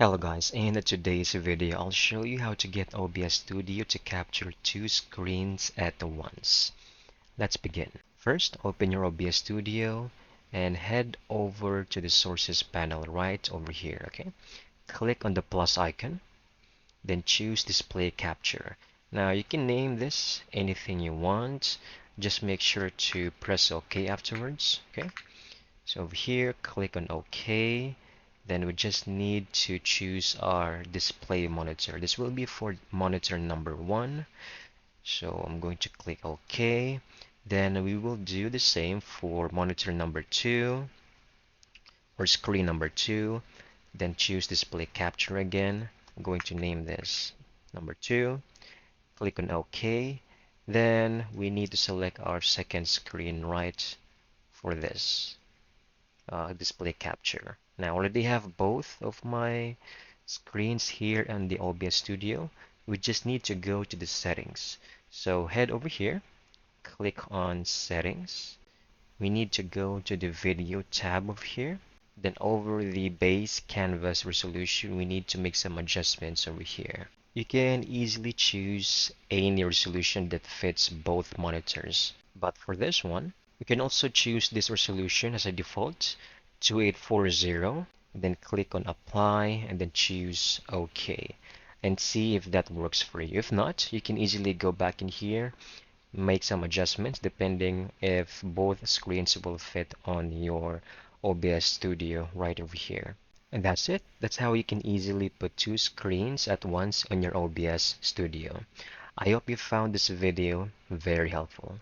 Hello guys, in today's video I'll show you how to get OBS Studio to capture two screens at once. Let's begin. First, open your OBS Studio and head over to the sources panel right over here, okay? Click on the plus icon, then choose display capture. Now you can name this anything you want, just make sure to press OK afterwards, okay? So over here, click on OK. Then we just need to choose our display monitor. This will be for monitor number 1. So I'm going to click OK. Then we will do the same for monitor number 2 or screen number 2. Then choose display capture again. I'm going to name this number 2. Click on OK. Then we need to select our second screen right for this. Display capture. Now I already have both of my screens here in the OBS Studio. We just need to go to the settings. So head over here, click on settings. We need to go to the video tab over here. Then over the base canvas resolution, we need to make some adjustments over here. You can easily choose any resolution that fits both monitors. But for this one, you can also choose this resolution as a default, 2840, then click on apply and then choose OK and see if that works for you. If not, you can easily go back in here, make some adjustments depending if both screens will fit on your OBS Studio right over here. And that's it. That's how you can easily put two screens at once on your OBS Studio. I hope you found this video very helpful.